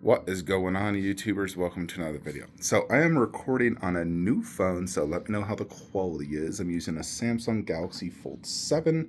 What is going on, YouTubers? Welcome to another video. So I am recording on a new phone, so let me know how the quality is. I'm using a Samsung Galaxy Fold 7.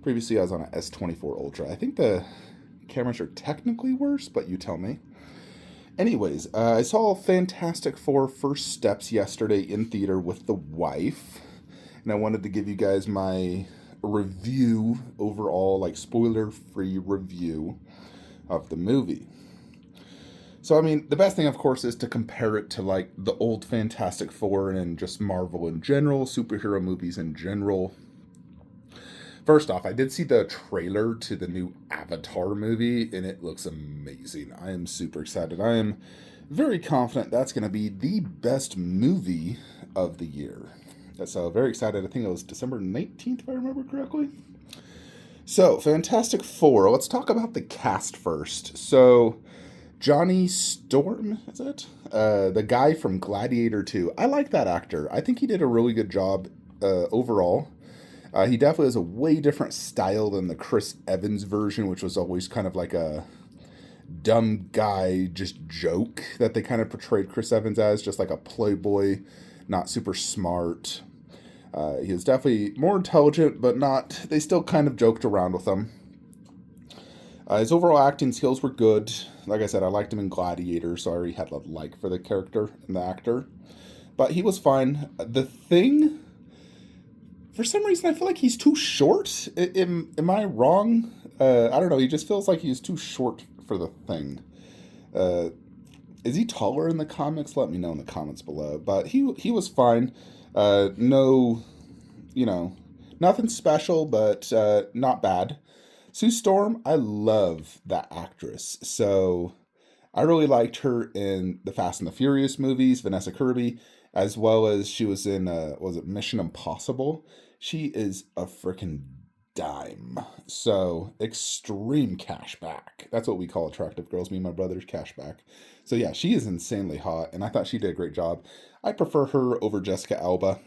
Previously, I was on an S24 Ultra. I think the cameras are technically worse, but you tell me. Anyways, I saw Fantastic Four First Steps yesterday in theater with the wife, and I wanted to give you guys my review overall, like spoiler-free review of the movie. So, I mean, the best thing, of course, is to compare it to, like, the old Fantastic Four and just Marvel in general, superhero movies in general. First off, I did see the trailer to the new Avatar movie, and it looks amazing. I am super excited. I am very confident that's going to be the best movie of the year. So, very excited. I think it was December 19th, if I remember correctly. So, Fantastic Four. Let's talk about the cast first. So, Johnny Storm, is it? The guy from Gladiator 2. I like that actor. I think he did a really good job overall. He definitely has a way different style than the Chris Evans version, which was always kind of like a dumb guy just joke that they kind of portrayed Chris Evans as, just like a playboy, not super smart. He was definitely more intelligent, but not. They still kind of joked around with him. His overall acting skills were good. Like I said, I liked him in Gladiator, so I already had a like for the character and the actor. But he was fine. The Thing, for some reason, I feel like he's too short. Am I wrong? I don't know. He just feels like he's too short for the Thing. Uh, is he taller in the comics? Let me know in the comments below. But he was fine. No, nothing special, but not bad. Sue Storm, I love that actress. So I really liked her in the Fast and the Furious movies, Vanessa Kirby, as well as she was in, was it Mission Impossible? She is a freaking dime. So extreme cashback. That's what we call attractive girls, me and my brother's cashback. So yeah, she is insanely hot, and I thought she did a great job. I prefer her over Jessica Alba.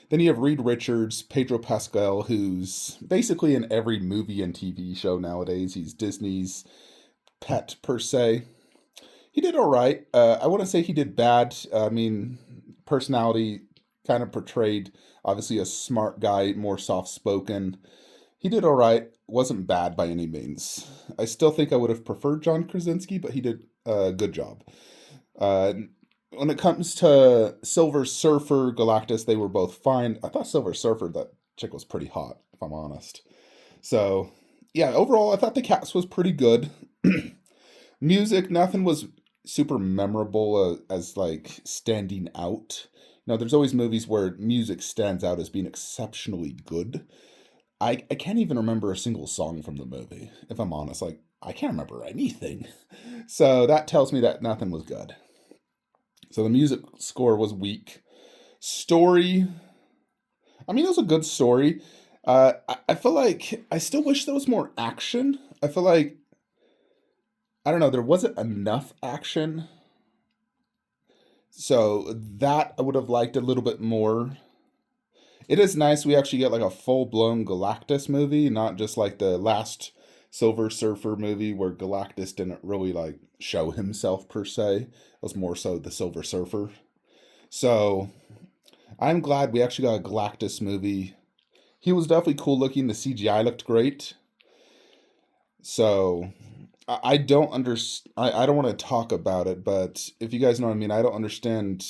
Then you have Reed Richards, Pedro Pascal, who's basically in every movie and TV show nowadays. He's Disney's pet, per se. He did all right. I wouldn't say he did bad. I mean, personality kind of portrayed, obviously, a smart guy, more soft spoken. He did all right. Wasn't bad by any means. I still think I would have preferred John Krasinski, but he did a good job. Uh, when it comes to Silver Surfer, Galactus, they were both fine. I thought Silver Surfer, that chick was pretty hot, if I'm honest. So, yeah, overall, I thought the cast was pretty good. Music, nothing was super memorable as like standing out. There's always movies where music stands out as being exceptionally good. I can't even remember a single song from the movie, if I'm honest. Like, I can't remember anything. So that tells me that nothing was good. So the music score was weak. Story, I mean, it was a good story. I feel like I still wish there was more action. I feel like, I don't know, there wasn't enough action. So that I would have liked a little bit more. It is nice we actually get like a full-blown Galactus movie, not just like the last Silver Surfer movie where Galactus didn't really like show himself per se. It was more so the Silver Surfer. So I'm glad we actually got a Galactus movie. He was definitely cool looking. The CGI looked great. So I don't understand. I don't want to talk about it, but if you guys know what I mean, I don't understand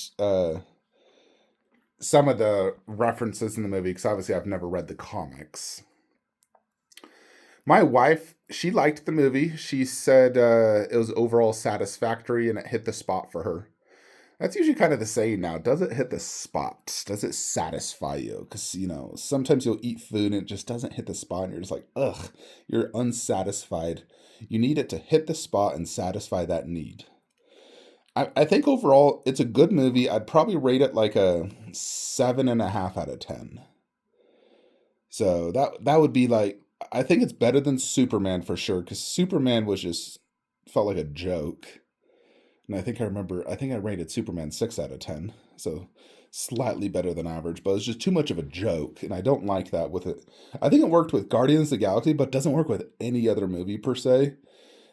some of the references in the movie because obviously I've never read the comics. My wife, she liked the movie. She said it was overall satisfactory and it hit the spot for her. That's usually kind of the saying now. Does it hit the spot? Does it satisfy you? Because, sometimes you'll eat food and it just doesn't hit the spot and you're just like, ugh, you're unsatisfied. You need it to hit the spot and satisfy that need. I think overall it's a good movie. I'd probably rate it like a 7.5 out of 10. So that would be like, I think it's better than Superman for sure, because Superman was just felt like a joke. And I think I rated Superman 6 out of 10. So slightly better than average, but it's just too much of a joke. And I don't like that with it. I think it worked with Guardians of the Galaxy, but doesn't work with any other movie per se.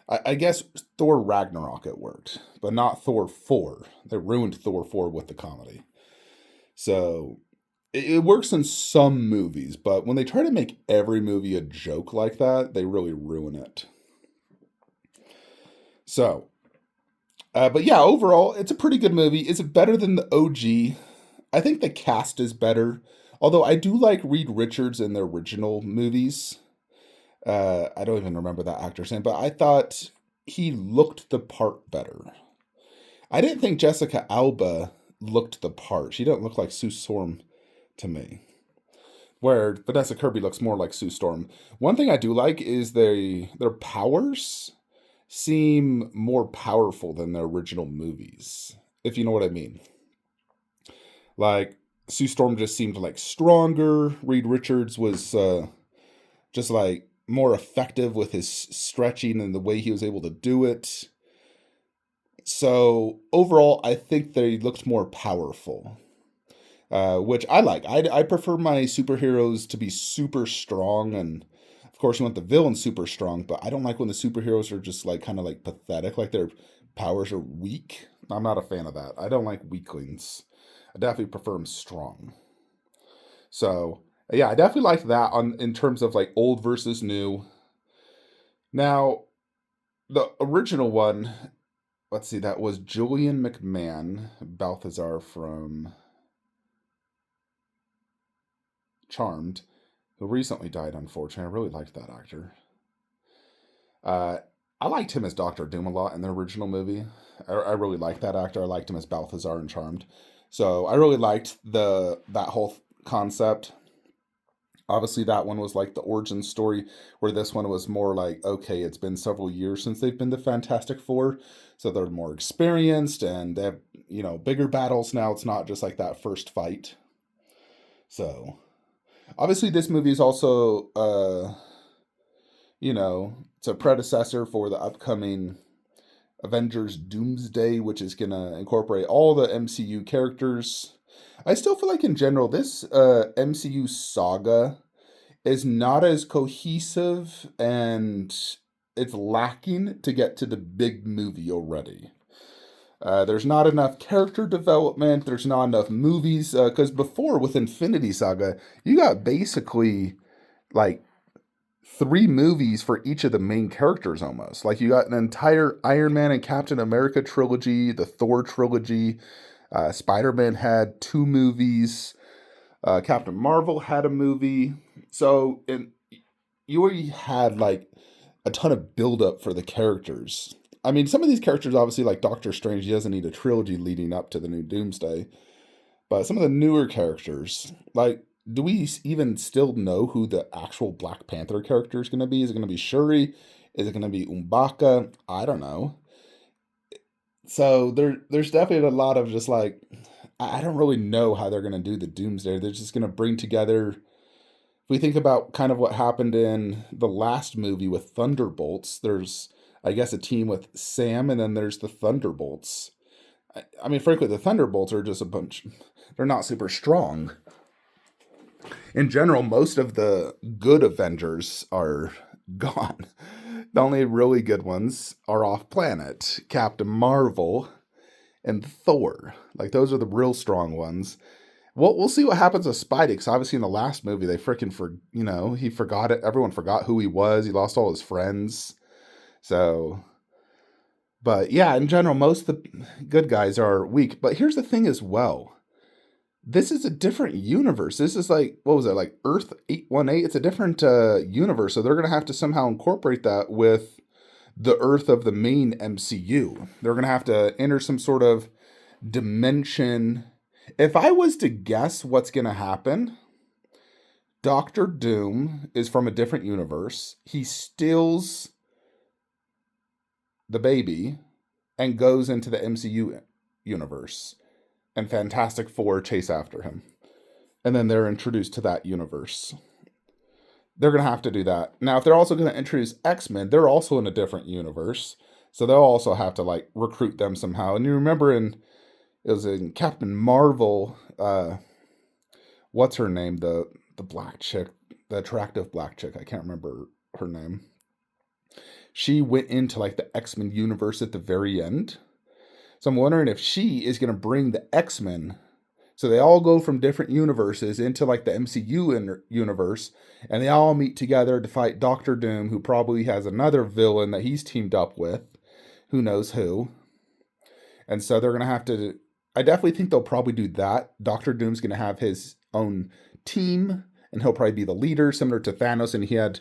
I guess Thor Ragnarok it worked, but not Thor 4. They ruined Thor 4 with the comedy. So it works in some movies, but when they try to make every movie a joke like that, they really ruin it. So, but yeah, overall, it's a pretty good movie. Is it better than the OG? I think the cast is better. Although I do like Reed Richards in the original movies. I don't even remember that actor's name, but I thought he looked the part better. I didn't think Jessica Alba looked the part. She didn't look like Sue Storm to me. Where Vanessa Kirby looks more like Sue Storm. One thing I do like is their powers seem more powerful than the original movies, if you know what I mean. Like Sue Storm just seemed like stronger. Reed Richards was just like more effective with his stretching and the way he was able to do it. So overall, I think they looked more powerful, which I like. I prefer my superheroes to be super strong, and of course you want the villain super strong. But I don't like when the superheroes are just like kind of like pathetic, like their powers are weak. I'm not a fan of that. I don't like weaklings. I definitely prefer them strong. So yeah, I definitely like that on in terms of like old versus new. Now the original one, let's see, that was Julian McMahon, Balthazar from Charmed, who recently died, unfortunately. I really liked that actor. Uh, I liked him as Doctor Doom a lot in the original movie. I really liked that actor. I liked him as Balthazar in Charmed. So I really liked that whole concept. Obviously, that one was like the origin story, where this one was more like, okay, it's been several years since they've been the Fantastic Four, so they're more experienced and they have, bigger battles now. It's not just like that first fight. So, obviously, this movie is also, it's a predecessor for the upcoming Avengers Doomsday, which is going to incorporate all the MCU characters. I still feel like, in general, this MCU saga is not as cohesive and it's lacking to get to the big movie already. There's not enough character development. There's not enough movies. Because before, with Infinity Saga, you got basically like 3 movies for each of the main characters almost. Like you got an entire Iron Man and Captain America trilogy, the Thor trilogy. Spider Man had 2 movies. Captain Marvel had a movie. So you already had like a ton of build up for the characters. I mean, some of these characters, obviously, like Doctor Strange, he doesn't need a trilogy leading up to the new Doomsday. But some of the newer characters, like, do we even still know who the actual Black Panther character is going to be? Is it going to be Shuri? Is it going to be Umbaka? I don't know. So there's definitely a lot of just like, I don't really know how they're going to do the Doomsday. They're just going to bring together. If we think about kind of what happened in the last movie with Thunderbolts, there's, I guess, a team with Sam, and then there's the Thunderbolts. I mean, frankly, the Thunderbolts are just a bunch. They're not super strong. In general, most of the good Avengers are gone. The only really good ones are off planet. Captain Marvel and Thor. Like, those are the real strong ones. We'll see what happens with Spidey, because obviously in the last movie, they freaking, he forgot it. Everyone forgot who he was. He lost all his friends. So, but yeah, in general, most of the good guys are weak. But here's the thing as well. This is a different universe. This is like, what was it, like Earth 818? It's a different universe. So they're going to have to somehow incorporate that with the Earth of the main MCU. They're going to have to enter some sort of dimension. If I was to guess what's going to happen, Doctor Doom is from a different universe. He steals the baby and goes into the MCU universe, and Fantastic Four chase after him. And then they're introduced to that universe. They're going to have to do that. Now, if they're also going to introduce X-Men, they're also in a different universe. So they'll also have to like recruit them somehow. And you remember it was in Captain Marvel, what's her name? The black chick, the attractive black chick. I can't remember her name. she went into like the X-Men universe at the very end. So I'm wondering if she is going to bring the X-Men. So they all go from different universes into like the MCU universe, and they all meet together to fight Doctor Doom, who probably has another villain that he's teamed up with. Who knows who? And so they're going to have to. I definitely think they'll probably do that. Doctor Doom's going to have his own team, and he'll probably be the leader, similar to Thanos, and he had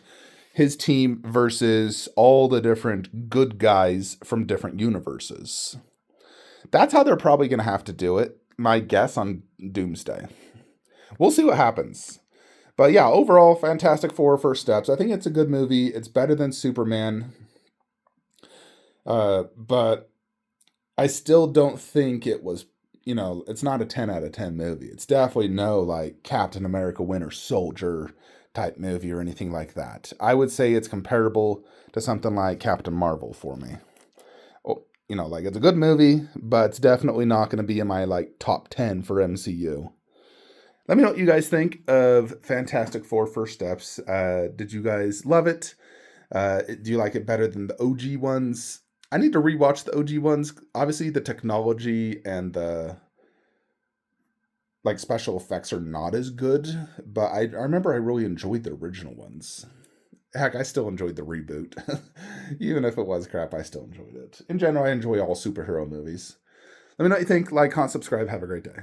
his team versus all the different good guys from different universes. That's how they're probably going to have to do it. My guess on Doomsday. We'll see what happens. But yeah, overall, Fantastic Four First Steps. I think it's a good movie. It's better than Superman. But I still don't think it was, it's not a 10 out of 10 movie. It's definitely no like Captain America Winter Soldier type movie or anything like that. I would say it's comparable to something like Captain Marvel for me. Like it's a good movie, but it's definitely not going to be in my like top 10 for MCU. Let me know what you guys think of Fantastic Four First Steps. Did you guys love it? Do you like it better than the OG ones? I need to rewatch the OG ones. Obviously, the technology and the like special effects are not as good, but I remember I really enjoyed the original ones. Heck, I still enjoyed the reboot. Even if it was crap, I still enjoyed it. In general, I enjoy all superhero movies. Let me know what you think. Like, comment, subscribe. Have a great day.